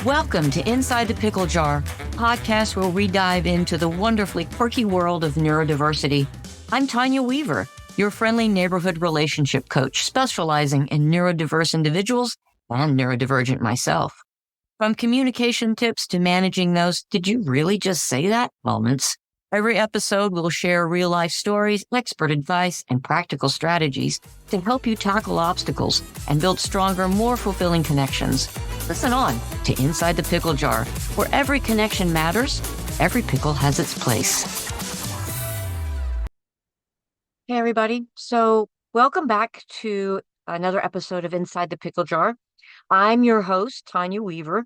Welcome to Inside the Pickle Jar, a podcast where we dive into the wonderfully quirky world of neurodiversity. I'm Tonya Weaver, your friendly neighborhood relationship coach specializing in neurodiverse individuals and neurodivergent myself. From communication tips to managing those "did you really just say that" moments, every episode will share real-life stories, expert advice, and practical strategies to help you tackle obstacles and build stronger, more fulfilling connections. Listen on to Inside the Pickle Jar, where every connection matters, every pickle has its place. Hey, everybody. So welcome back to another episode of Inside the Pickle Jar. I'm your host, Tonya Weaver,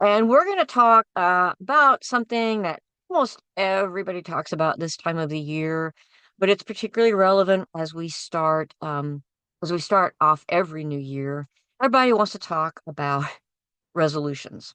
and we're going to talk about something that almost everybody talks about this time of the year, but it's particularly relevant as we start off every new year. Everybody wants to talk about resolutions.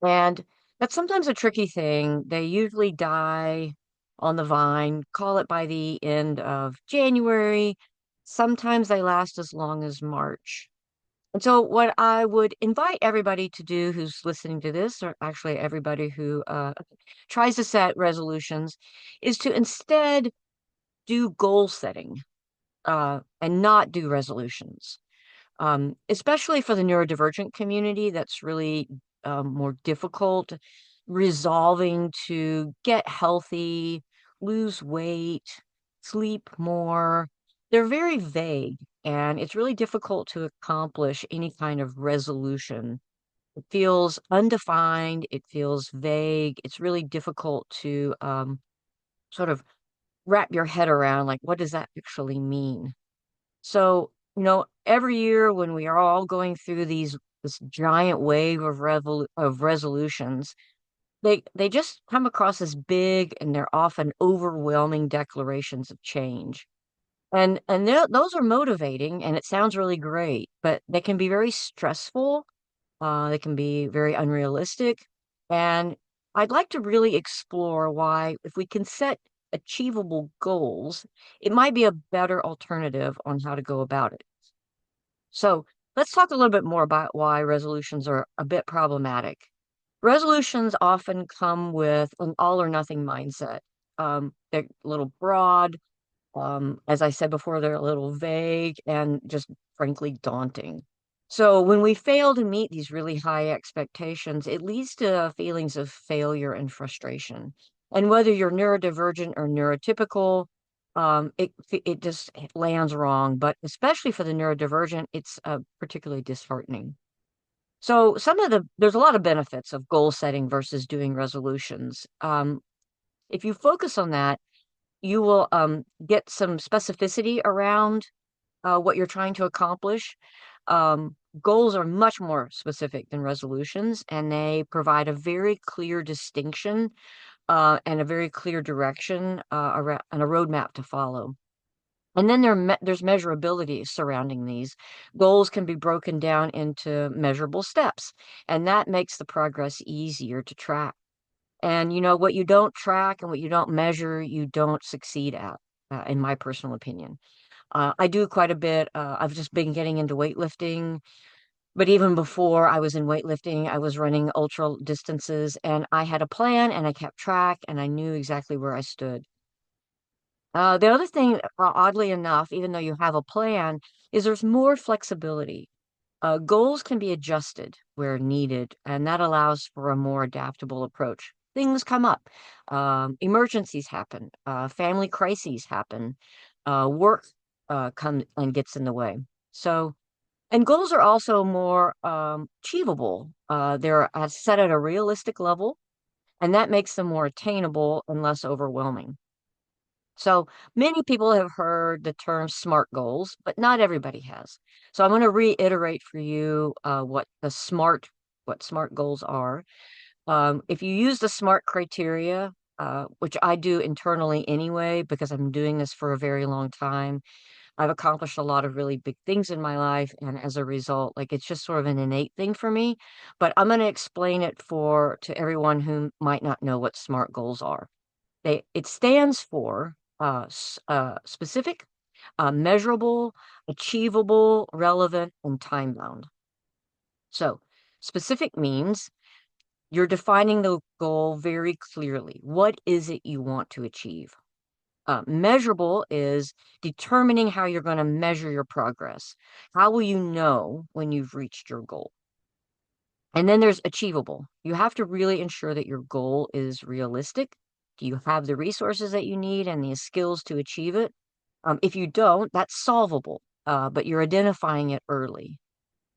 And that's sometimes a tricky thing. They usually die on the vine, call it by the end of January. Sometimes they last as long as March. And so what I would invite everybody to do who's listening to this, or actually everybody who tries to set resolutions, is to instead do goal setting and not do resolutions. Especially for the neurodivergent community, that's really more difficult. Resolving to get healthy, lose weight, sleep more. They're very vague, and it's really difficult to accomplish any kind of resolution. It feels undefined, it feels vague. It's really difficult to sort of wrap your head around, like, what does that actually mean? So, every year when we are all going through this giant wave of resolutions, they just come across as big, and they're often overwhelming declarations of change. And those are motivating, and it sounds really great, but they can be very stressful. They can be very unrealistic. And I'd like to really explore why, if we can set achievable goals, it might be a better alternative on how to go about it. So let's talk a little bit more about why resolutions are a bit problematic. Resolutions often come with an all or nothing mindset. They're a little broad. As I said before, they're a little vague and just frankly daunting. So when we fail to meet these really high expectations, it leads to feelings of failure and frustration. And whether you're neurodivergent or neurotypical, it just lands wrong. But especially for the neurodivergent, it's particularly disheartening. So there's a lot of benefits of goal setting versus doing resolutions. If you focus on that, you will get some specificity around what you're trying to accomplish. Goals are much more specific than resolutions, and they provide a very clear distinction and a very clear direction and a roadmap to follow. And then there's measurability surrounding these. Goals can be broken down into measurable steps, and that makes the progress easier to track. And what you don't track and what you don't measure, you don't succeed at, in my personal opinion. I do quite a bit. I've just been getting into weightlifting, but even before I was in weightlifting, I was running ultra distances, and I had a plan, and I kept track, and I knew exactly where I stood. The other thing, oddly enough, even though you have a plan, is there's more flexibility. Goals can be adjusted where needed, and that allows for a more adaptable approach. Things come up, emergencies happen, family crises happen, work comes and gets in the way. And goals are also more achievable. They're set at a realistic level, and that makes them more attainable and less overwhelming. So many people have heard the term SMART goals, but not everybody has. So I'm going to reiterate for you what SMART goals are. If you use the SMART criteria, which I do internally anyway, because I'm doing this for a very long time, I've accomplished a lot of really big things in my life, and as a result, like, it's just sort of an innate thing for me. But I'm going to explain it to everyone who might not know what SMART goals are. It stands for specific, measurable, achievable, relevant, and time bound. So Specific means you're defining the goal very clearly. What is it you want to achieve? Measurable is determining how you're going to measure your progress. How will you know when you've reached your goal? And then there's achievable. You have to really ensure that your goal is realistic. Do you have the resources that you need and the skills to achieve it? If you don't, that's solvable, but you're identifying it early.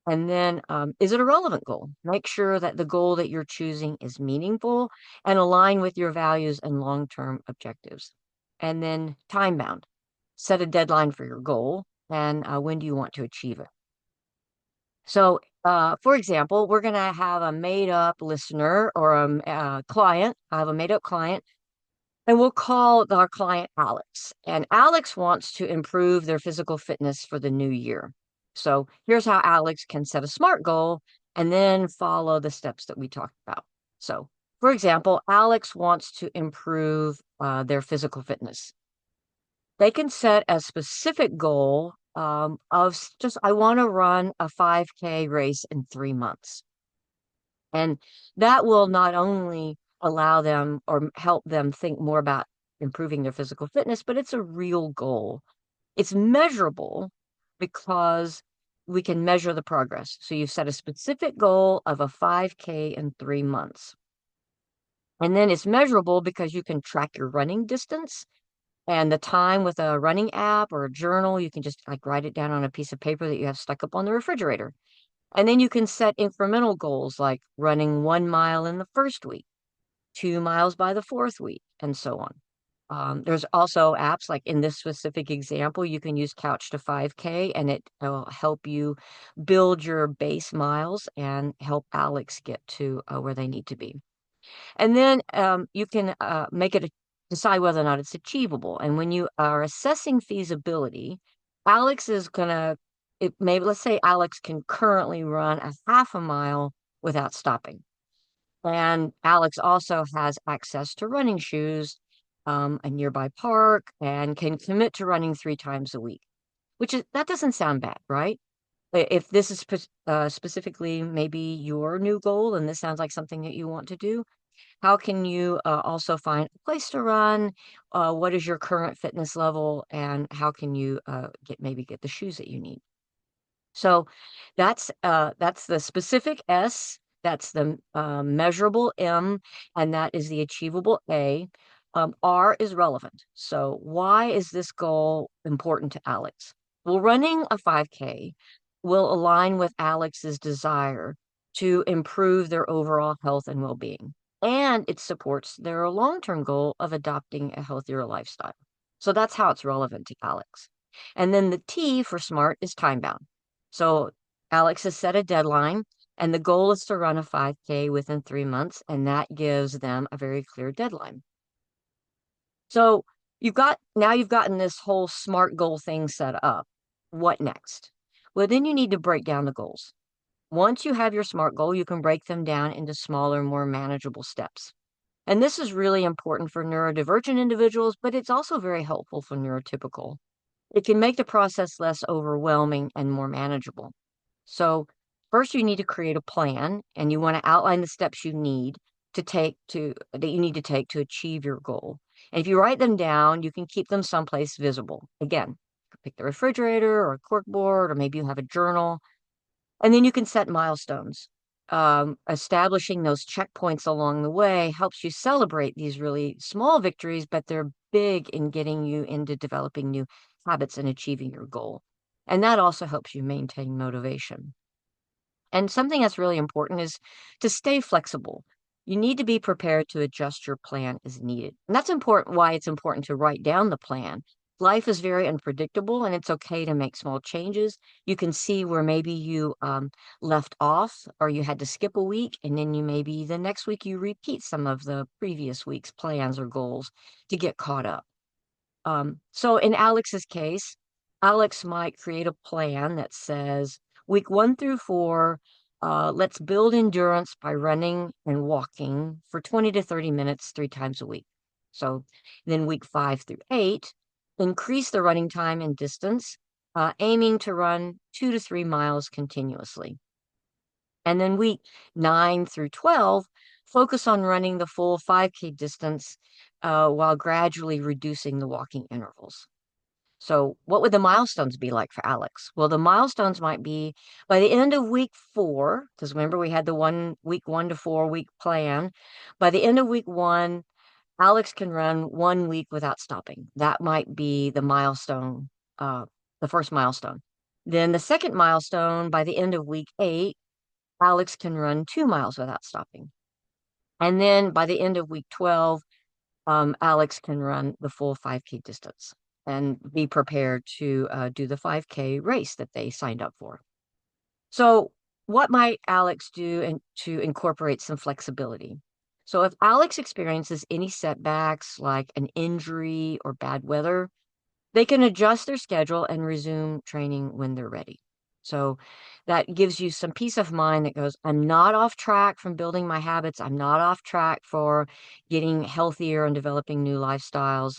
And then, is it a relevant goal? Make sure that the goal that you're choosing is meaningful and align with your values and long-term objectives. And then time bound. Set a deadline for your goal and when do you want to achieve it? So, for example, we're going to have a made up listener or a client. I have a made up client, and we'll call our client Alex. And Alex wants to improve their physical fitness for the new year. So, here's how Alex can set a SMART goal and then follow the steps that we talked about. So, for example, Alex wants to improve their physical fitness. They can set a specific goal of just, I want to run a 5K race in 3 months. And that will not only allow them or help them think more about improving their physical fitness, but it's a real goal. It's measurable because we can measure the progress. So you've set a specific goal of a 5K in 3 months. And then it's measurable because you can track your running distance and the time with a running app or a journal. You can just like write it down on a piece of paper that you have stuck up on the refrigerator. And then you can set incremental goals like running 1 mile in the first week, 2 miles by the fourth week, and so on. There's also apps like in this specific example, you can use Couch to 5K and it will help you build your base miles and help Alex get to where they need to be. And then you can make it decide whether or not it's achievable. And when you are assessing feasibility, Alex is going to, maybe let's say Alex can currently run a half a mile without stopping. And Alex also has access to running shoes, a nearby park, and can commit to running 3 times a week, which is, that doesn't sound bad, right? If this is specifically maybe your new goal and this sounds like something that you want to do, how can you also find a place to run? What is your current fitness level, and how can you get the shoes that you need? So that's the specific S, that's the measurable M, and that is the achievable A. R is relevant. So why is this goal important to Alex? Well, running a 5K will align with Alex's desire to improve their overall health and well-being. And it supports their long-term goal of adopting a healthier lifestyle. So that's how it's relevant to Alex. And then the T for SMART is time bound. So Alex has set a deadline, and the goal is to run a 5K within 3 months, and that gives them a very clear deadline. So you've gotten this whole SMART goal thing set up. What next? Well, then you need to break down the goals. Once you have your SMART goal, you can break them down into smaller, more manageable steps. And this is really important for neurodivergent individuals, but it's also very helpful for neurotypical. It can make the process less overwhelming and more manageable. So, first you need to create a plan and you want to outline the steps you need to take to that you need to take to achieve your goal. And if you write them down, you can keep them someplace visible. Again, pick the refrigerator or a corkboard, or maybe you have a journal. And then you can set milestones. Establishing those checkpoints along the way helps you celebrate these really small victories, but they're big in getting you into developing new habits and achieving your goal. And that also helps you maintain motivation. And something that's really important is to stay flexible. You need to be prepared to adjust your plan as needed. And that's important, why it's important to write down the plan. Life is very unpredictable, and it's okay to make small changes. You can see where maybe you left off or you had to skip a week, and then you maybe the next week you repeat some of the previous week's plans or goals to get caught up. So in Alex's case, Alex might create a plan that says week 1 through 4, let's build endurance by running and walking for 20 to 30 minutes 3 times a week. So then week 5 through 8, increase the running time and distance, aiming to run 2 to 3 miles continuously. And then week 9 through 12, focus on running the full 5K distance while gradually reducing the walking intervals. So, what would the milestones be like for Alex? Well, the milestones might be by the end of week 4, because remember we had the week 1 to 4 week plan. By the end of week 1, Alex can run 1 week without stopping. That might be the milestone, the first milestone. Then the second milestone, by the end of week 8, Alex can run 2 miles without stopping. And then by the end of week 12, Alex can run the full 5K distance and be prepared to do the 5K race that they signed up for. So, what might Alex do to incorporate some flexibility? So, if Alex experiences any setbacks like an injury or bad weather, they can adjust their schedule and resume training when they're ready. So that gives you some peace of mind that goes, I'm not off track from building my habits. I'm not off track for getting healthier and developing new lifestyles.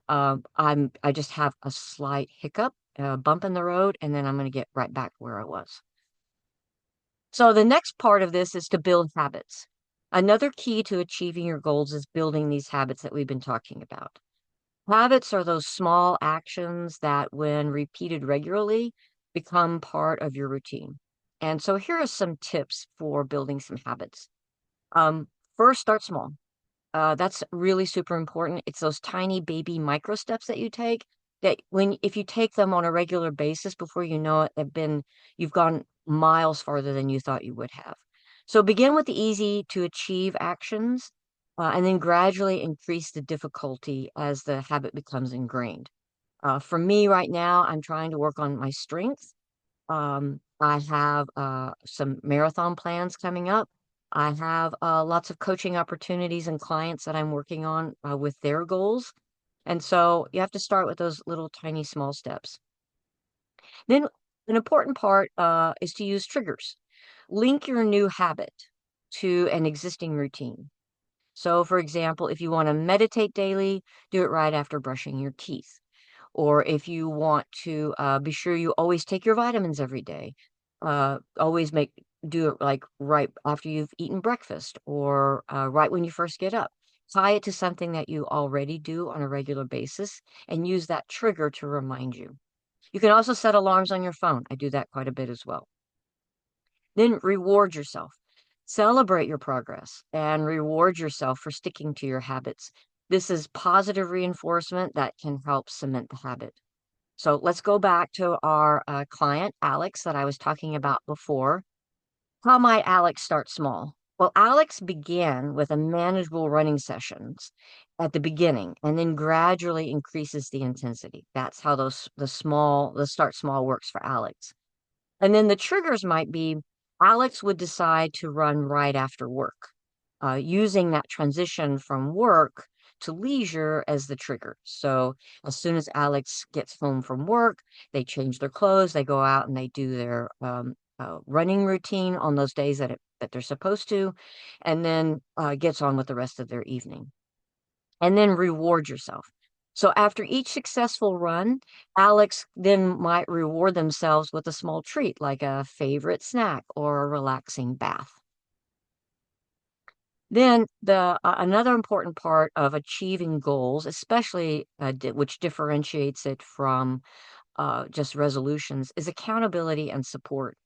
I just have a slight hiccup, a bump in the road, and then I'm going to get right back where I was. So the next part of this is to build habits. Another key to achieving your goals is building these habits that we've been talking about. Habits are those small actions that, when repeated regularly, become part of your routine. And so here are some tips for building some habits. First, start small. That's really super important. It's those tiny baby micro steps that you take that if you take them on a regular basis, before you know it, you've gone miles farther than you thought you would have. So begin with the easy to achieve actions, and then gradually increase the difficulty as the habit becomes ingrained. For me right now, I'm trying to work on my strength. I have some marathon plans coming up. I have lots of coaching opportunities and clients that I'm working on with their goals. And so you have to start with those little tiny small steps. Then an important part is to use triggers. Link your new habit to an existing routine. So, for example, if you want to meditate daily, do it right after brushing your teeth. Or if you want to be sure you always take your vitamins every day, always do it like right after you've eaten breakfast or right when you first get up. Tie it to something that you already do on a regular basis and use that trigger to remind you. You can also set alarms on your phone. I do that quite a bit as well. Then reward yourself. Celebrate your progress and reward yourself for sticking to your habits. This is positive reinforcement that can help cement the habit. So let's go back to our client, Alex, that I was talking about before. How might Alex start small? Well, Alex began with a manageable running sessions at the beginning and then gradually increases the intensity. That's how the start small works for Alex. And then the triggers might be Alex would decide to run right after work, using that transition from work to leisure as the trigger. So as soon as Alex gets home from work, they change their clothes, they go out and they do their running routine on those days that they're supposed to, and then gets on with the rest of their evening. And then reward yourself. So after each successful run, Alex then might reward themselves with a small treat like a favorite snack or a relaxing bath. Then another important part of achieving goals, especially which differentiates it from just resolutions, is accountability and support.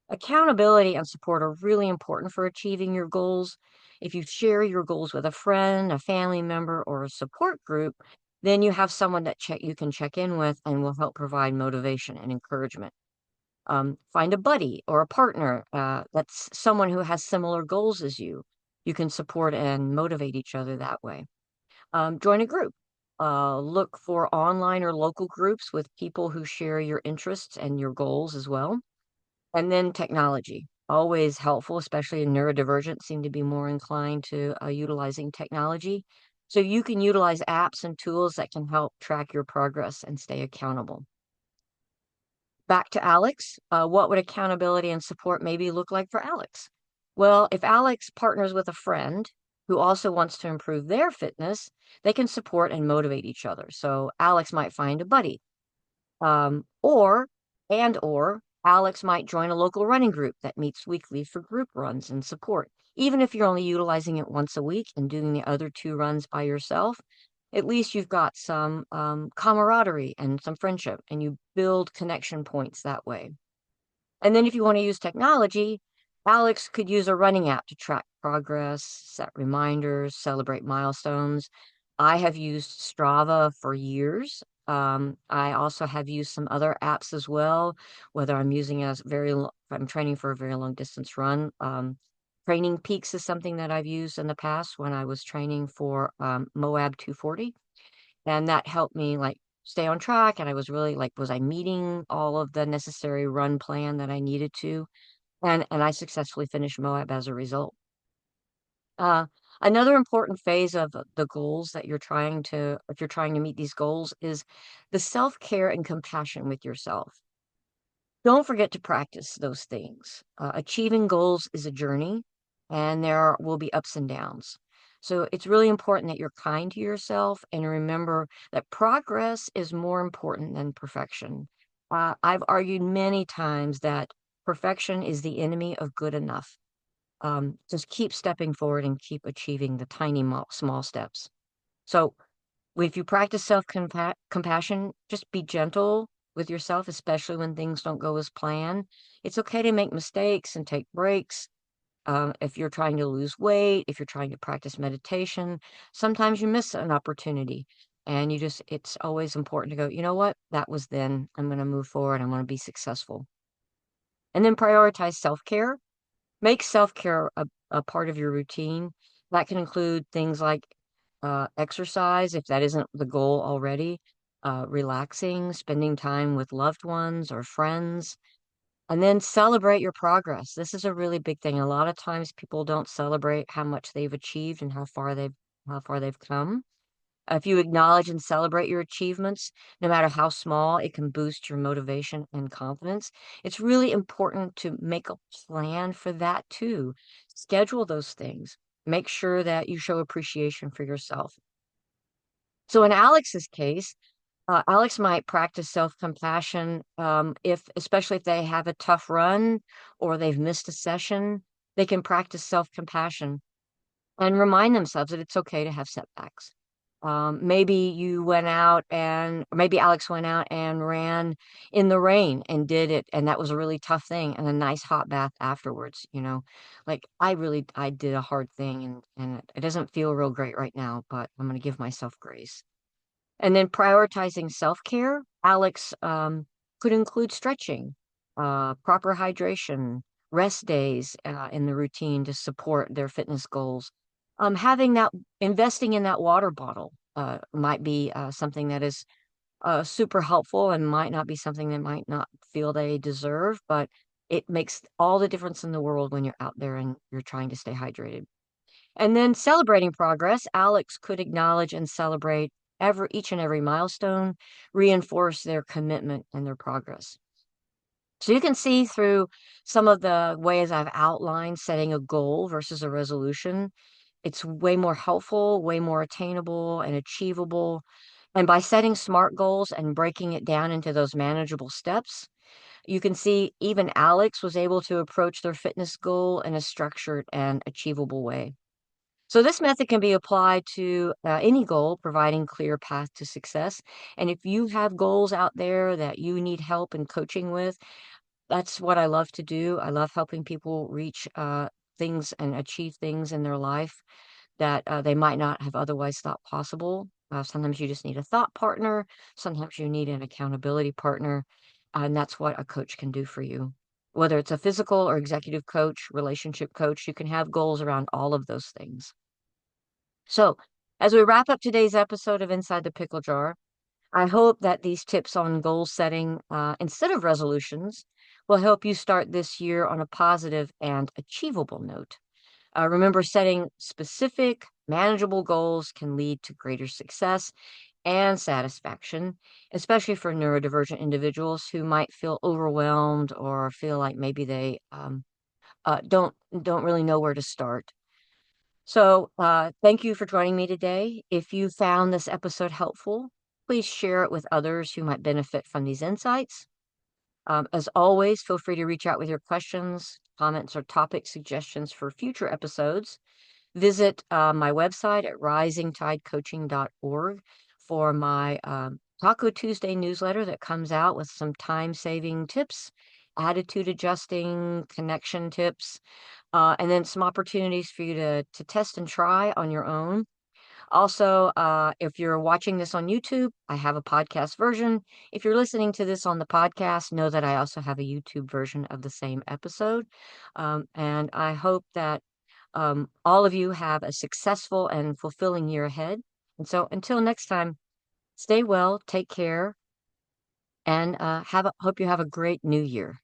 Accountability and support are really important for achieving your goals. If you share your goals with a friend, a family member, or a support group, then you have someone that you can check in with and will help provide motivation and encouragement. Find a buddy or a partner that's someone who has similar goals as you. You can support and motivate each other that way. Join a group. Look for online or local groups with people who share your interests and your goals as well. And then technology, always helpful, especially neurodivergent, seem to be more inclined to utilizing technology. So you can utilize apps and tools that can help track your progress and stay accountable. Back to Alex, what would accountability and support maybe look like for Alex? Well, if Alex partners with a friend who also wants to improve their fitness, they can support and motivate each other. So Alex might find a buddy, or Alex might join a local running group that meets weekly for group runs and support. Even if you're only utilizing it once a week and doing the other 2 runs by yourself, at least you've got some camaraderie and some friendship, and you build connection points that way. And then if you want to use technology, Alex could use a running app to track progress, set reminders, celebrate milestones. I have used Strava for years. I also have used some other apps as well, whether I'm using a if I'm training for a very long distance run. Training Peaks is something that I've used in the past when I was training for Moab 240. And that helped me like stay on track. And I was really like, was I meeting all of the necessary run plan that I needed to? And I successfully finished Moab as a result. Uh, Another important phase of the goals that if you're trying to meet these goals, is the self-care and compassion with yourself. Don't forget to practice those things. Achieving goals is a journey, and there will be ups and downs. So it's really important that you're kind to yourself and remember that progress is more important than perfection. I've argued many times that perfection is the enemy of good enough. Just keep stepping forward and keep achieving the tiny, small steps. So if you practice compassion, just be gentle with yourself, especially when things don't go as planned. It's okay to make mistakes and take breaks. If you're trying to lose weight, if you're trying to practice meditation, sometimes you miss an opportunity. And it's always important to go, you know what? That was then. I'm going to move forward. I'm going to be successful. And then prioritize self-care. Make self-care a part of your routine. That can include things like exercise, if that isn't the goal already, relaxing, spending time with loved ones or friends, and then celebrate your progress. This is a really big thing. A lot of times people don't celebrate how much they've achieved and how far they've come. If you acknowledge and celebrate your achievements, no matter how small, it can boost your motivation and confidence. It's really important to make a plan for that too. Schedule those things. Make sure that you show appreciation for yourself. So in Alex's case, Alex might practice self-compassion especially if they have a tough run or they've missed a session, they can practice self-compassion and remind themselves that it's okay to have setbacks. Maybe Alex went out and ran in the rain and did it, and that was a really tough thing, and a nice hot bath afterwards, Like I did a hard thing, and it doesn't feel real great right now, but I'm gonna give myself grace. And then prioritizing self-care, Alex could include stretching, proper hydration, rest days in the routine to support their fitness goals. Investing in that water bottle might be something that is super helpful and might not be something they might not feel they deserve, but it makes all the difference in the world when you're out there and you're trying to stay hydrated. And then celebrating progress, Alex could acknowledge and celebrate each and every milestone, reinforce their commitment and their progress. So you can see through some of the ways I've outlined setting a goal versus a resolution, it's way more helpful, way more attainable and achievable. And by setting SMART goals and breaking it down into those manageable steps, you can see even Alex was able to approach their fitness goal in a structured and achievable way. So this method can be applied to any goal, providing clear path to success. And if you have goals out there that you need help and coaching with, that's what I love to do. I love helping people reach things and achieve things in their life that they might not have otherwise thought possible. Sometimes you just need a thought partner. Sometimes you need an accountability partner. And that's what a coach can do for you. Whether it's a physical or executive coach, relationship coach, you can have goals around all of those things. So, as we wrap up today's episode of Inside the Pickle Jar, I hope that these tips on goal setting instead of resolutions will help you start this year on a positive and achievable note. Remember, setting specific, manageable goals can lead to greater success and satisfaction, especially for neurodivergent individuals who might feel overwhelmed or feel like maybe they don't really know where to start. So, thank you for joining me today. If you found this episode helpful, please share it with others who might benefit from these insights. As always, feel free to reach out with your questions, comments, or topic suggestions for future episodes. Visit my website at risingtidecoaching.org for my Taco Tuesday newsletter that comes out with some time-saving tips, attitude adjusting, connection tips, and then some opportunities for you to test and try on your own. Also, if you're watching this on YouTube, I have a podcast version. If you're listening to this on the podcast, know that I also have a YouTube version of the same episode. And I hope that all of you have a successful and fulfilling year ahead. And so until next time, stay well, take care, and hope you have a great new year.